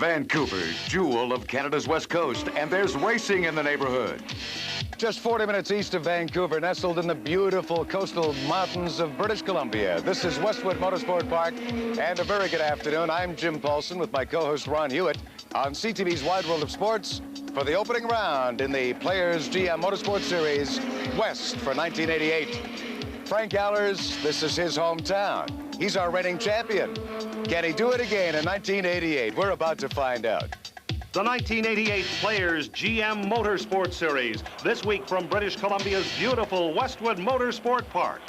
Vancouver, jewel of Canada's west coast, and there's racing in the neighborhood. Just 40 minutes east of Vancouver, nestled in the beautiful coastal mountains of British Columbia. This is Westwood Motorsport Park, and a very good afternoon. I'm Jim Paulson with my co-host Ron Hewitt on CTV's Wide World of Sports for the opening round in the Players GM Motorsport Series West for 1988. Frank Allers, this is his hometown. He's our reigning champion. Can he do it again in 1988? We're about to find out. The 1988 Players GM Motorsport Series, this week from British Columbia's beautiful Westwood Motorsport Park.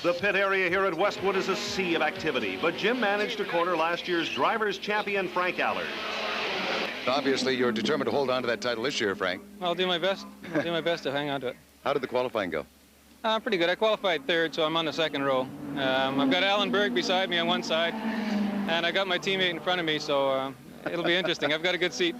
The pit area here at Westwood is a sea of activity, but Jim managed to corner last year's drivers' champion, Frank Allers. Obviously, you're determined to hold on to that title this year, Frank. I'll do my best. I'll do my best to hang on to it. How did the qualifying go? Pretty good. I qualified third, so I'm on the second row. I've got Alan Berg beside me on one side, and I got my teammate in front of me, so it'll be interesting. I've got a good seat.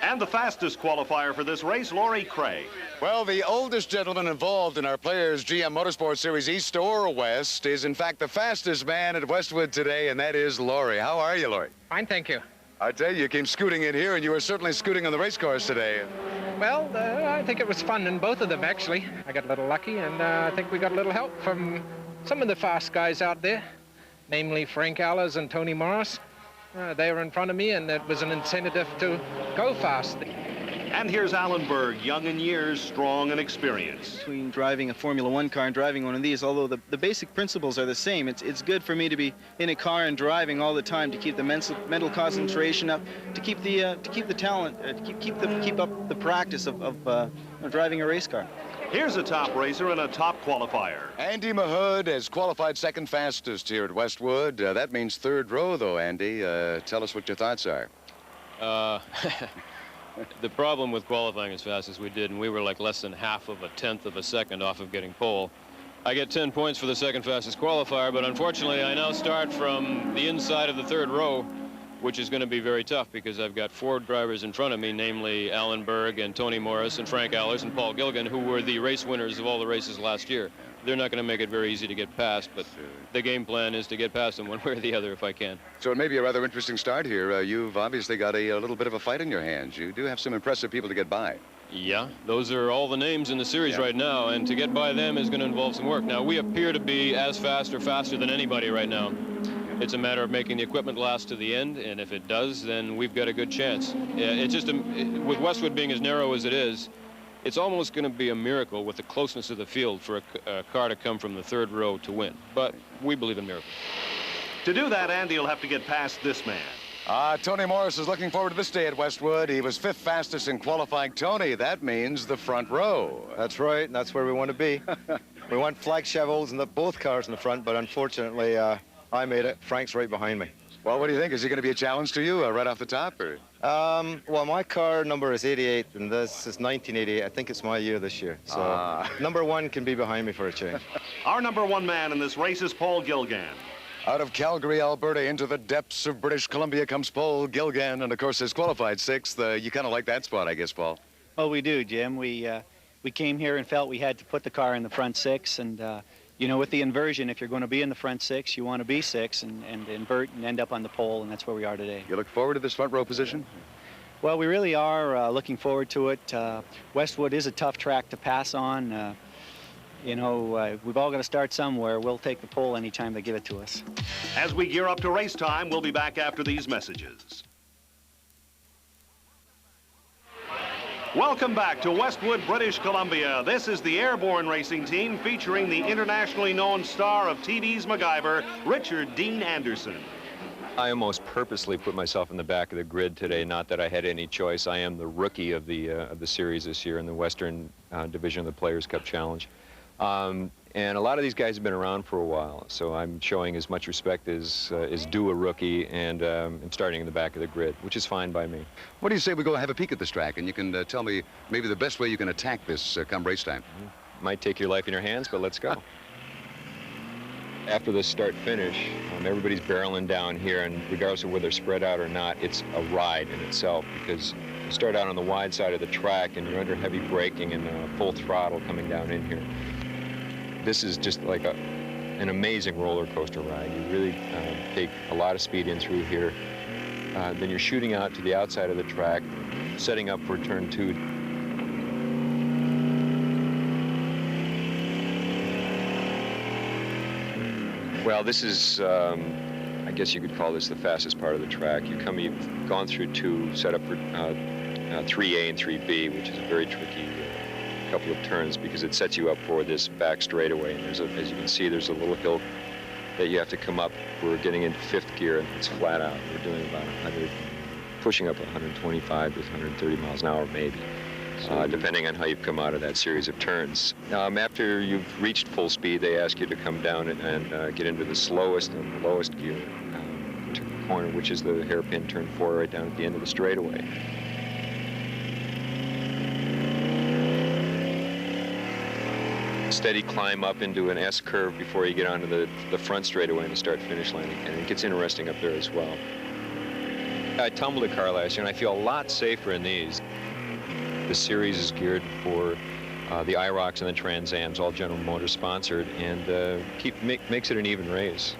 And the fastest qualifier for this race, Laurie Cray. Well, the oldest gentleman involved in our Players GM Motorsport Series, East or West, is in fact the fastest man at Westwood today, and that is Laurie. How are you, Laurie? Fine, thank you. I tell you came scooting in here, and you were certainly scooting on the race course today. Well, I think it was fun in both of them, actually. I got a little lucky, and I think we got a little help from some of the fast guys out there, namely Frank Allers and Tony Morris. They were in front of me, and it was an incentive to go fast. And here's Alan Berg, young in years, strong in experience. Between driving a Formula One car and driving one of these, although the basic principles are the same, it's good for me to be in a car and driving all the time to keep the mental concentration up, to keep the talent, to keep up the practice of driving a race car. Here's a top racer and a top qualifier. Andy Mahood has qualified second fastest here at Westwood. That means third row, though, Andy. Tell us what your thoughts are. The problem with qualifying as fast as we did, and we were like less than half of a tenth of a second off of getting pole. I get 10 points for the second fastest qualifier, but unfortunately I now start from the inside of the third row, which is going to be very tough because I've got 4 drivers in front of me, namely Alan Berg and Tony Morris and Frank Allers and Paul Gilligan, who were the race winners of all the races last year. They're not going to make it very easy to get past, but the game plan is to get past them one way or the other if I can. So it may be a rather interesting start here. You've obviously got a little bit of a fight in your hands. You do have some impressive people to get by. Yeah, those are all the names in the series right now, and to get by them is going to involve some work. Now, we appear to be as fast or faster than anybody right now. It's a matter of making the equipment last to the end, and if it does, then we've got a good chance. It's just, with Westwood being as narrow as it is, it's almost going to be a miracle with the closeness of the field for a car to come from the third row to win. But we believe in miracles. To do that, Andy will have to get past this man. Tony Morris is looking forward to this day at Westwood. He was 5th fastest in qualifying. Tony, that means the front row. That's right, and that's where we want to be. We want flag shovels in both cars in the front, but unfortunately, I made it. Frank's right behind me. Well, what do you think? Is he going to be a challenge to you right off the top? Or? Well, my car number is 88, and this is 1988. I think it's my year this year. So number 1 can be behind me for a change. Our number 1 man in this race is Paul Gilligan. Out of Calgary, Alberta, into the depths of British Columbia comes Paul Gilligan, and of course has qualified 6th. You kind of like that spot, I guess, Paul. Oh, we do, Jim. We came here and felt we had to put the car in the front 6, and you know, with the inversion, if you're going to be in the front 6, you want to be 6 and invert and end up on the pole, and that's where we are today. You look forward to this front row position? Well, we really are looking forward to it. Westwood is a tough track to pass on. You know, we've all got to start somewhere. We'll take the pole anytime they give it to us. As we gear up to race time, we'll be back after these messages. Welcome back to Westwood, British Columbia. This is the airborne racing team featuring the internationally known star of TV's MacGyver, Richard Dean Anderson. I almost purposely put myself in the back of the grid today, not that I had any choice. I am the rookie of the series this year in the Western Division of the Players' Cup Challenge. And a lot of these guys have been around for a while, so I'm showing as much respect as is due a rookie, and I'm starting in the back of the grid, which is fine by me. What do you say we go have a peek at this track, and you can tell me maybe the best way you can attack this come race time? Might take your life in your hands, but let's go. After this start-finish, everybody's barreling down here, and regardless of whether they're spread out or not, it's a ride in itself, because you start out on the wide side of the track, and you're under heavy braking and full throttle coming down in here. This is just like an amazing roller coaster ride. You really take a lot of speed in through here. then you're shooting out to the outside of the track, setting up for turn 2. Well, this is, I guess you could call this the fastest part of the track. You've gone through 2, set up for 3A and 3B, which is a very tricky couple of turns because it sets you up for this back straightaway. And there's as you can see, there's a little hill that you have to come up. We're getting into 5th gear, and it's flat out. We're doing about 100, pushing up 125 to 130 miles an hour, maybe, depending on how you've come out of that series of turns. After you've reached full speed, they ask you to come down and get into the slowest and lowest gear corner, which is the hairpin turn 4 right down at the end of the straightaway. Steady climb up into an S curve before you get onto the front straightaway and the start-finish line, and it gets interesting up there as well. I tumbled a car last year, and I feel a lot safer in these. The series is geared for the IROCs and the Trans Ams, all General Motors sponsored, and makes it an even race.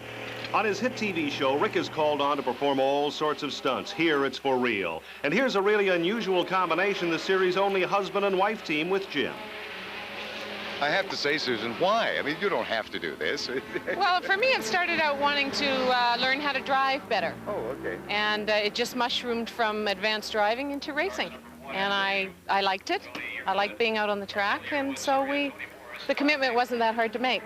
On his hit TV show, Rick is called on to perform all sorts of stunts. Here, it's for real. And here's a really unusual combination, the series' only husband and wife team with Jim. I have to say, Susan, why? I mean, you don't have to do this. Well, for me, it started out wanting to learn how to drive better. Oh, okay. And it just mushroomed from advanced driving into racing. And I liked it. I liked being out on the track, and so the commitment wasn't that hard to make.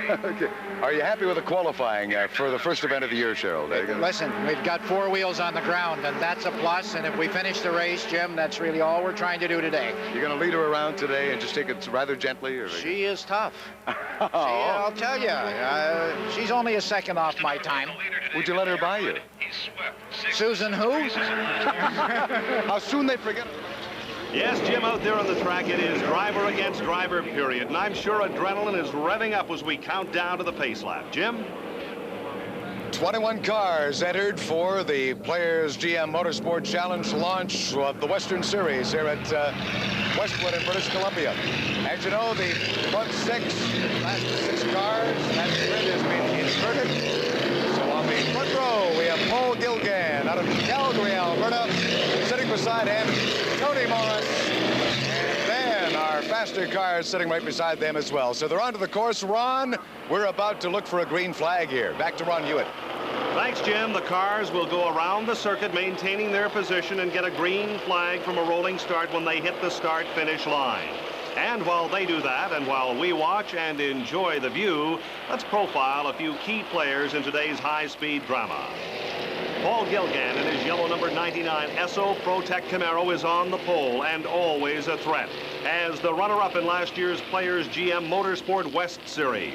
Okay. Are you happy with the qualifying for the first event of the year, Cheryl? Listen, we've got 4 wheels on the ground, and that's a plus. And if we finish the race, Jim, that's really all we're trying to do today. You're going to lead her around today and just take it rather gently? Or... She is tough. I'll tell you, she's only a second off my time. Would you let her by you? Susan who? How soon they forget it. Yes, Jim, out there on the track, it is driver against driver, period. And I'm sure adrenaline is revving up as we count down to the pace lap. Jim? 21 cars entered for the Players GM Motorsport Challenge launch of the Western Series here at Westwood in British Columbia. As you know, the front 6, last 6 cars, that grid has been inverted. So on the front row, we have Paul Gilgan out of Calgary, Alberta. Sitting beside him, Tony Morris. And then our faster cars sitting right beside them as well. So they're onto the course. Ron, we're about to look for a green flag here. Back to Ron Hewitt. Thanks, Jim. The cars will go around the circuit, maintaining their position, and get a green flag from a rolling start when they hit the start-finish line. And while they do that, and while we watch and enjoy the view, let's profile a few key players in today's high-speed drama. Paul Gilgan in his yellow number 99 Esso Protec Camaro is on the pole and always a threat as the runner-up in last year's Players GM Motorsport West Series.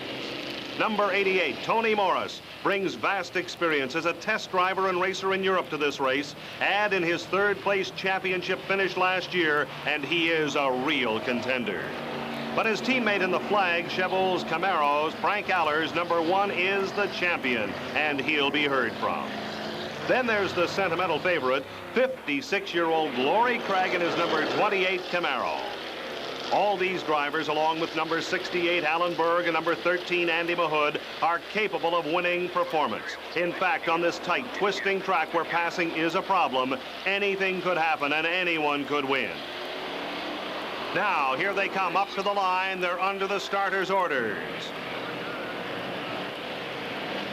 Number 88, Tony Morris, brings vast experience as a test driver and racer in Europe to this race, and in his 3rd place championship finish last year, and he is a real contender. But his teammate in the flag Chevrolet's Camaros, Frank Allers, number 1, is the champion, and he'll be heard from. Then there's the sentimental favorite, 56-year-old Laurie Craig in his number 28 Camaro. All these drivers, along with number 68 Alan Berg and number 13 Andy Mahood, are capable of winning performance. In fact, on this tight, twisting track where passing is a problem, anything could happen and anyone could win. Now, here they come up to the line. They're under the starter's orders.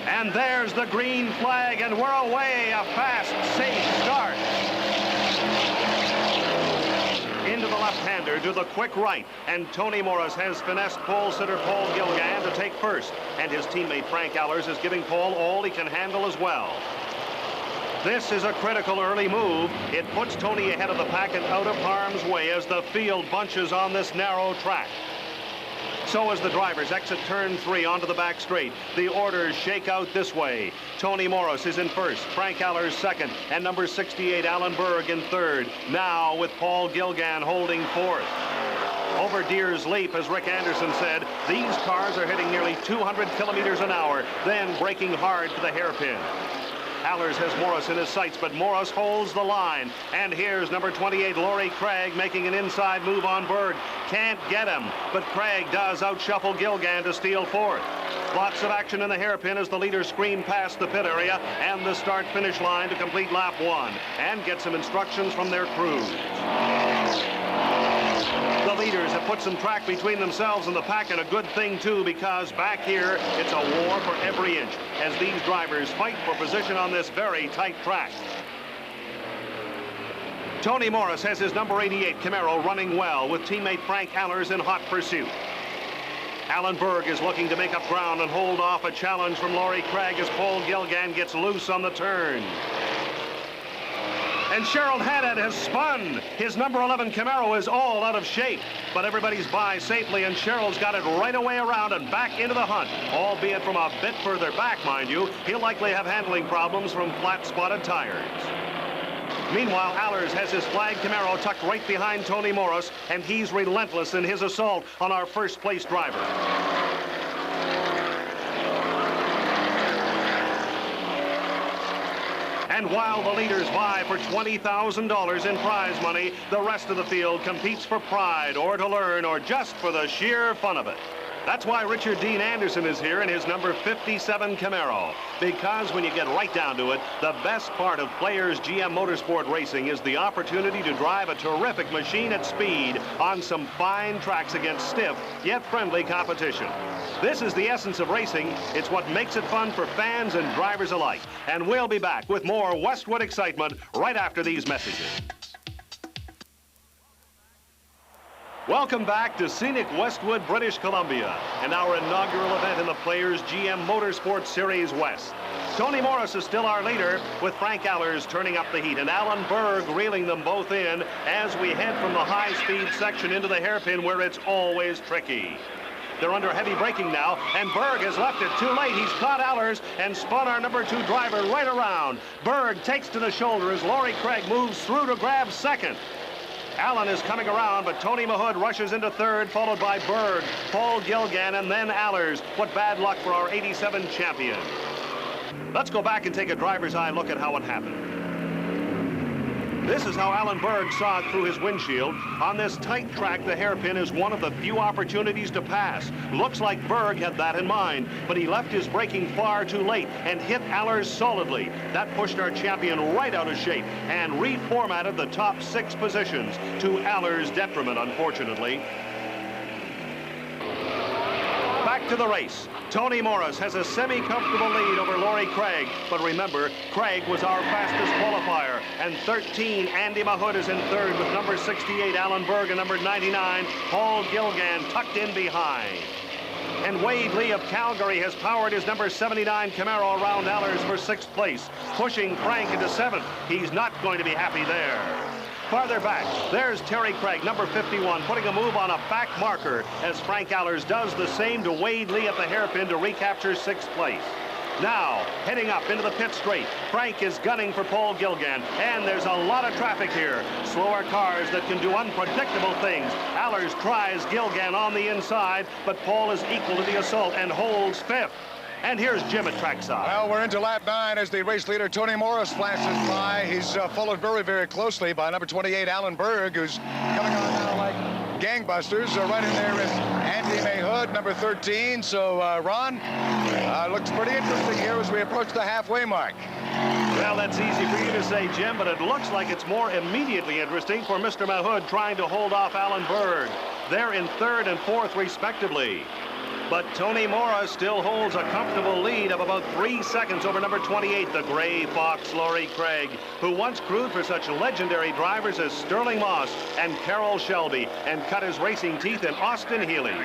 And there's the green flag, and we're away. A fast, safe start. Into the left-hander to the quick right, and Tony Morris has finessed pole sitter Paul Gilgan to take first, and his teammate Frank Allers is giving Paul all he can handle as well. This is a critical early move. It puts Tony ahead of the pack and out of harm's way as the field bunches on this narrow track. So as the drivers exit turn 3 onto the back straight, the orders shake out this way. Tony Morris is in first, Frank Allers second, and number 68 Alan Berg in third. Now with Paul Gilgan holding fourth. Over Deer's Leap, as Rick Anderson said, these cars are hitting nearly 200 kilometers an hour, then braking hard to the hairpin. Allers has Morris in his sights, but Morris holds the line. And here's number 28, Laurie Craig, making an inside move on Berg. Can't get him, but Craig does outshuffle Gilgan to steal fourth. Lots of action in the hairpin as the leaders scream past the pit area and the start-finish line to complete lap 1 and get some instructions from their crews. The leaders have put some track between themselves and the pack, and a good thing too, because back here it's a war for every inch as these drivers fight for position on this very tight track. Tony Morris has his number 88 Camaro running well with teammate Frank Allers in hot pursuit. Alan Berg is looking to make up ground and hold off a challenge from Laurie Craig as Paul Gilgan gets loose on the turn. And Cheryl Haddad has spun. His number 11 Camaro is all out of shape, but everybody's by safely, and Cheryl's got it right away around and back into the hunt, albeit from a bit further back, mind you. He'll likely have handling problems from flat-spotted tires. Meanwhile, Allers has his flag Camaro tucked right behind Tony Morris, and he's relentless in his assault on our first-place driver. And while the leaders vie for $20,000 in prize money, the rest of the field competes for pride or to learn or just for the sheer fun of it. That's why Richard Dean Anderson is here in his number 57 Camaro. Because when you get right down to it, the best part of Players GM Motorsport racing is the opportunity to drive a terrific machine at speed on some fine tracks against stiff yet friendly competition. This is the essence of racing. It's what makes it fun for fans and drivers alike. And we'll be back with more Westwood excitement right after these messages. Welcome back to scenic Westwood, British Columbia, and our inaugural event in the Players GM Motorsport Series West. Tony Morris is still our leader, with Frank Allers turning up the heat and Alan Berg reeling them both in as we head from the high-speed section into the hairpin where it's always tricky. They're under heavy braking now, and Berg has left it too late. He's caught Allers and spun our number 2 driver right around. Berg takes to the shoulder as Laurie Craig moves through to grab second. Allen is coming around, but Tony Mahood rushes into third, followed by Berg, Paul Gilgan, and then Allers. What bad luck for our 87 champion. Let's go back and take a driver's eye look at how it happened. This is how Alan Berg saw it through his windshield. On this tight track, the hairpin is one of the few opportunities to pass. Looks like Berg had that in mind, but he left his braking far too late and hit Allers solidly. That pushed our champion right out of shape and reformatted the top 6 positions to Allers' detriment, unfortunately. Back to the race. Tony Morris has a semi-comfortable lead over Laurie Craig, but remember, Craig was our fastest qualifier, and 13, Andy Mahood is in third with number 68, Alan Berg, and number 99, Paul Gilgan, tucked in behind. And Wade Lee of Calgary has powered his number 79 Camaro around Allers for 6th place, pushing Frank into 7th. He's not going to be happy there. Farther back, there's Terry Craig, number 51, putting a move on a back marker as Frank Allers does the same to Wade Lee at the hairpin to recapture 6th place. Now, heading up into the pit straight, Frank is gunning for Paul Gilgan, and there's a lot of traffic here. Slower cars that can do unpredictable things. Allers tries Gilgan on the inside, but Paul is equal to the assault and holds 5th. And here's Jim at trackside. Well, we're into lap 9 as the race leader, Tony Morris, flashes by. He's followed very, very closely by number 28, Alan Berg, who's coming on now like gangbusters. Right in there is Andy Mahood, number 13. So, Ron, looks pretty interesting here as we approach the halfway mark. Well, that's easy for you to say, Jim, but it looks like it's more immediately interesting for Mr. Mahood trying to hold off Alan Berg. They're in 3rd and 4th, respectively. But Tony Morris still holds a comfortable lead of about 3 seconds over number 28, the Gray Fox, Laurie Craig, who once crewed for such legendary drivers as Sterling Moss and Carroll Shelby and cut his racing teeth in Austin Healey.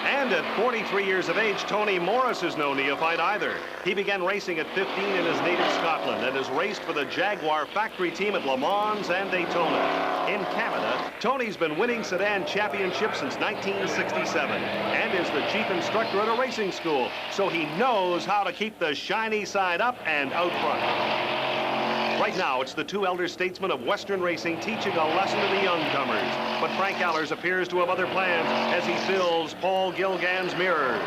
And at 43 years of age, Tony Morris is no neophyte either. He began racing at 15 in his native Scotland and has raced for the Jaguar factory team at Le Mans and Daytona. In Canada, Tony's been winning sedan championships since 1967 and is the chief instructor at a racing school, so he knows how to keep the shiny side up and out front. Right now, it's the 2 elder statesmen of Western racing teaching a lesson to the youngcomers. But Frank Allers appears to have other plans as he fills Paul Gilgan's mirrors.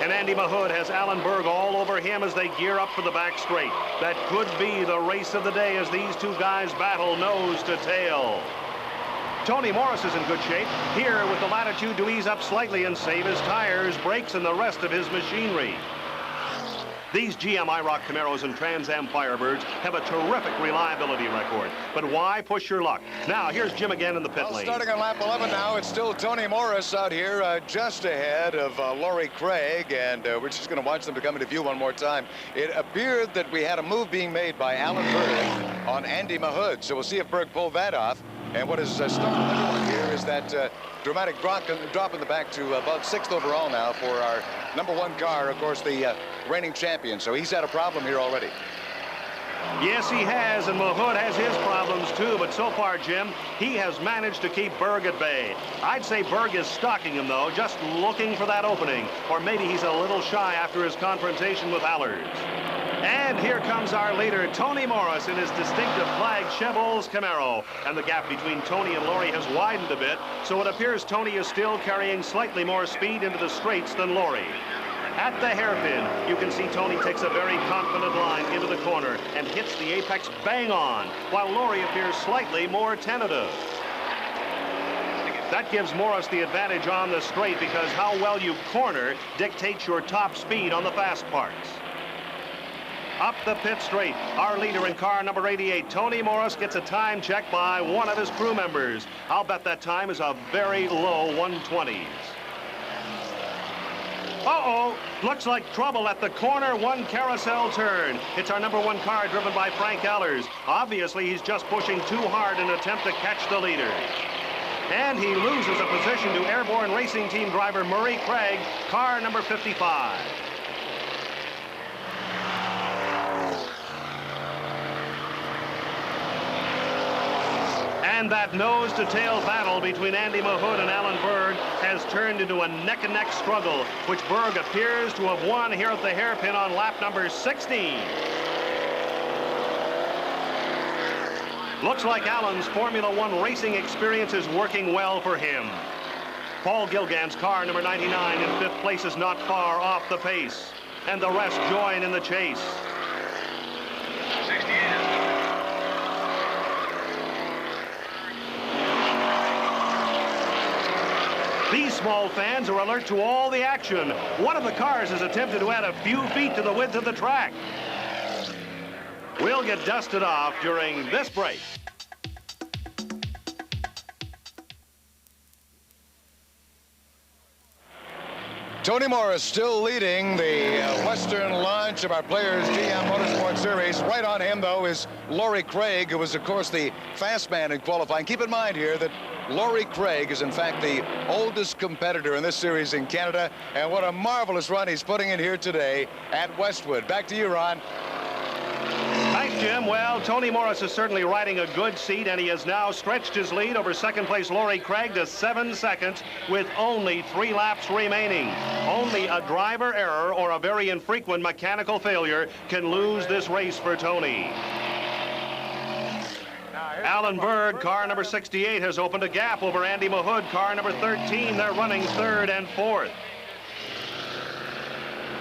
And Andy Mahood has Alan Berg all over him as they gear up for the back straight. That could be the race of the day as these two guys battle nose to tail. Tony Morris is in good shape here with the latitude to ease up slightly and save his tires, brakes, and the rest of his machinery. These GM IROC Camaros and Trans Am Firebirds have a terrific reliability record. But why push your luck? Now, here's Jim again in the pit lane. Starting on lap 11 now, it's still Tony Morris out here just ahead of Laurie Craig, and we're just going to watch them to come into view one more time. It appeared that we had a move being made by Alan Berg on Andy Mahood, so we'll see if Berg pulled that off. And what is starting everyone here is that dramatic drop in the back to about 6th overall now for our #1 car, of course, the reigning champion. So he's had a problem here already. Yes, he has, and Mahood has his problems too, but so far, Jim, he has managed to keep Berg at bay. I'd say Berg is stalking him, though, just looking for that opening. Or maybe he's a little shy after his confrontation with Allers. And here comes our leader, Tony Morris, in his distinctive flag Chevrolet's Camaro. And the gap between Tony and Laurie has widened a bit, so it appears Tony is still carrying slightly more speed into the straights than Laurie. At the hairpin, you can see Tony takes a very confident line into the corner and hits the apex bang on, while Laurie appears slightly more tentative. That gives Morris the advantage on the straight because how well you corner dictates your top speed on the fast parts. Up the pit straight, our leader in car number 88, Tony Morris, gets a time check by one of his crew members. I'll bet that time is a very low 1:20s. Uh-oh, looks like trouble at the corner 1 carousel turn. It's our #1 car driven by Frank Allers. Obviously, he's just pushing too hard in an attempt to catch the leader. And he loses a position to Airborne Racing Team driver Murray Craig, car number 55. And that nose-to-tail battle between Andy Mahood and Alan Berg has turned into a neck-and-neck struggle, which Berg appears to have won here at the hairpin on lap number 16. Looks like Alan's Formula One racing experience is working well for him. Paul Gilgan's car number 99 in 5th place is not far off the pace, and the rest join in the chase. These small fans are alert to all the action. One of the cars has attempted to add a few feet to the width of the track. We'll get dusted off during this break. Tony Morris still leading the western launch of our Players GM Motorsport Series. Right on him, though, is Laurie Craig, who was, of course, the fast man in qualifying. Keep in mind here that Laurie Craig is, in fact, the oldest competitor in this series in Canada. And what a marvelous run he's putting in here today at Westwood. Back to you, Ron. Thanks, Jim. Well, Tony Morris is certainly riding a good seat, and he has now stretched his lead over second-place Laurie Craig to 7 seconds with only 3 laps remaining. Only a driver error or a very infrequent mechanical failure can lose this race for Tony. Alan Berg, car number 68, has opened a gap over Andy Mahood, car number 13. They're running 3rd and 4th.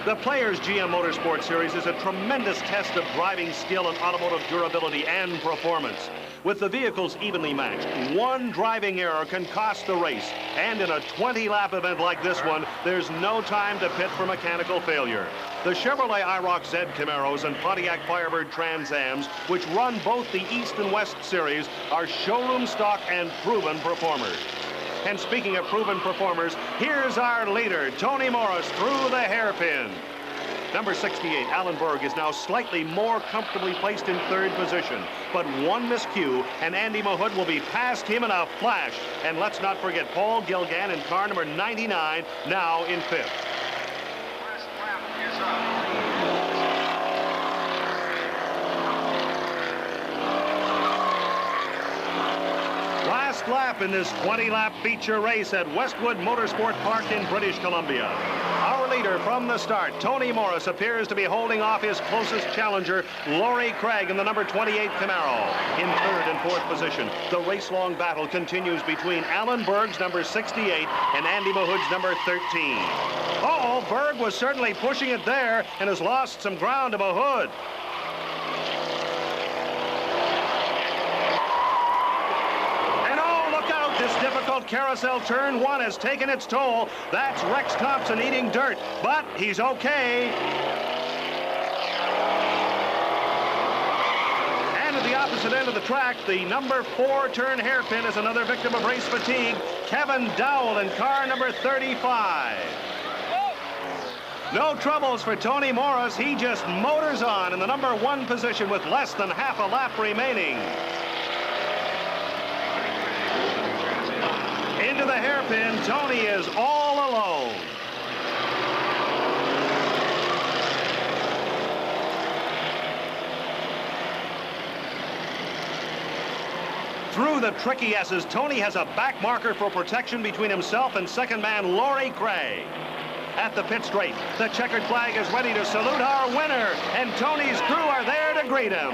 The Players GM Motorsport Series is a tremendous test of driving skill and automotive durability and performance. With the vehicles evenly matched, one driving error can cost the race. And in a 20-lap event like this one, there's no time to pit for mechanical failure. The Chevrolet IROC Z Camaros and Pontiac Firebird Trans Ams, which run both the East and West Series, are showroom stock and proven performers. And speaking of proven performers, here's our leader, Tony Morris, through the hairpin. Number 68, Alan Berg, is now slightly more comfortably placed in 3rd position. But one miscue, and Andy Mahood will be past him in a flash. And let's not forget Paul Gilgan in car number 99, now in 5th. Last lap in this 20-lap feature race at Westwood Motorsport Park in British Columbia. Our leader leader from the start. Tony Morris appears to be holding off his closest challenger, Laurie Craig, in the number 28 Camaro. In third and fourth position, the race-long battle continues between Alan Berg's number 68 and Andy Mahood's number 13. Uh-oh, Berg was certainly pushing it there and has lost some ground to Mahood. This difficult carousel turn one has taken its toll. That's Rex Thompson eating dirt, but he's okay. And at the opposite end of the track, the number 4 turn hairpin is another victim of race fatigue, Kevin Dowell in car number 35. No troubles for Tony Morris. He just motors on in the number 1 position with less than half a lap remaining. Into the hairpin, Tony is all alone. Through the tricky S's, Tony has a back marker for protection between himself and second man Laurie Craig. At the pit straight, the checkered flag is ready to salute our winner, and Tony's crew are there to greet him.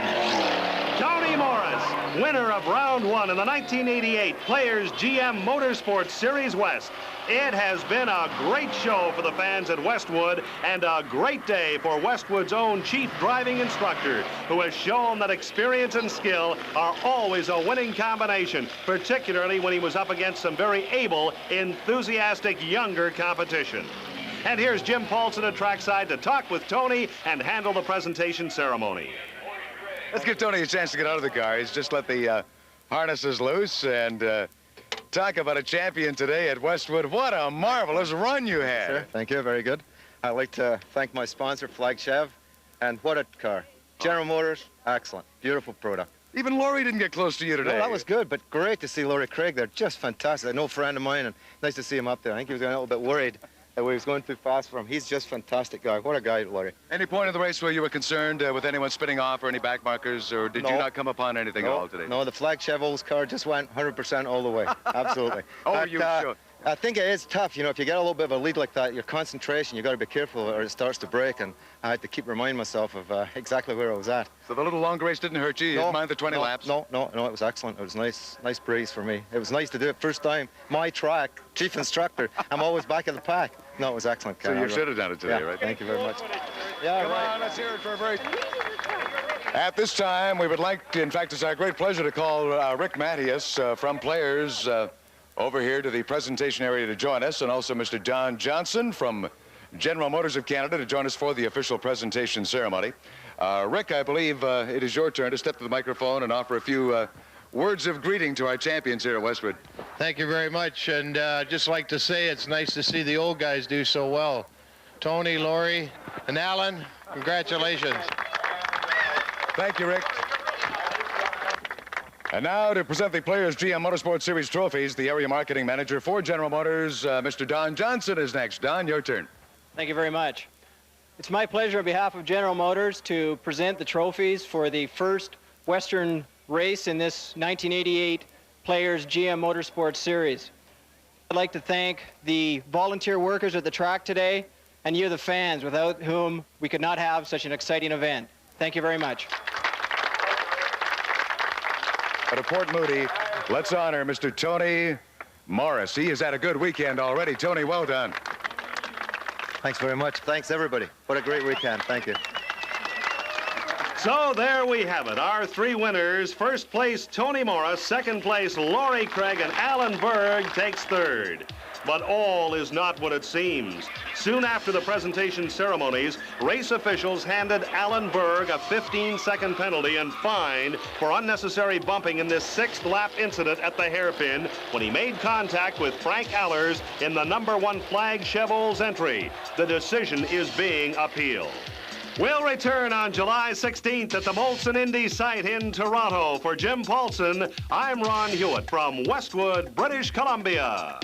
Tony Morris, winner of round 1 in the 1988 Players GM Motorsport Series West. It has been a great show for the fans at Westwood and a great day for Westwood's own chief driving instructor, who has shown that experience and skill are always a winning combination, particularly when he was up against some very able, enthusiastic younger competition. And here's Jim Paulson at trackside to talk with Tony and handle the presentation ceremony. Let's give Tony a chance to get out of the car. He's just let the harnesses loose and talk about a champion today at Westwood. What a marvelous run you had. Sir, thank you. Very good. I'd like to thank my sponsor, Flagchev, and what a car. General Motors, excellent. Beautiful product. Even Laurie didn't get close to you today. No, that was good, but great to see Laurie Craig there. Just fantastic. I know a friend of mine, and nice to see him up there. I think he was a little bit worried that we was going too fast for him. He's just a fantastic guy. What a guy, Laurie. Any point in the race where you were concerned with anyone spinning off or any back markers, or did you not come upon anything at all today? No, the Flagchev Olds car just went 100% all the way. Absolutely. You sure? I think it is tough. You know, if you get a little bit of a lead like that, your concentration, you got to be careful or it starts to break. And I had to keep reminding myself of exactly where I was at. So the little longer race didn't hurt you? You didn't mind the 20 laps? No, it was excellent. It was nice breeze for me. It was nice to do it first time. My track, chief instructor. I'm always back in the pack. No, it was excellent. So you should have done it today, right? Thank you very much. Yeah, come on, let's hear it for a break. At this time, we would like to, in fact, it's our great pleasure to call Rick Mattias from Players over here to the presentation area to join us, and also Mr. Don Johnson from General Motors of Canada to join us for the official presentation ceremony. Rick, I believe it is your turn to step to the microphone and offer a few words of greeting to our champions here at Westwood. Thank you very much, and just like to say it's nice to see the old guys do so well. Tony, Laurie, and Alan, congratulations. Thank you, Rick. And now to present the Players GM Motorsport Series trophies, the area marketing manager for General Motors, Mr. Don Johnson, is next. Don, your turn. Thank you very much. It's my pleasure on behalf of General Motors to present the trophies for the first Western race in this 1988 Players GM Motorsport Series. I'd like to thank the volunteer workers at the track today and you, the fans, without whom we could not have such an exciting event. Thank you very much. At Port Moody, let's honor Mr. Tony Morris. He has had a good weekend already. Tony, well done. Thanks very much. Thanks, everybody. What a great weekend. Thank you. So there we have it, our 3 winners. First place, Tony Morris. Second place, Laurie Craig, and Alan Berg takes third. But all is not what it seems. Soon after the presentation ceremonies, race officials handed Alan Berg a 15-second penalty and fine for unnecessary bumping in this 6th lap incident at the hairpin when he made contact with Frank Allers in the number 1 flag Chevol's entry. The decision is being appealed. We'll return on July 16th at the Molson Indy site in Toronto. For Jim Paulson, I'm Ron Hewitt from Westwood, British Columbia.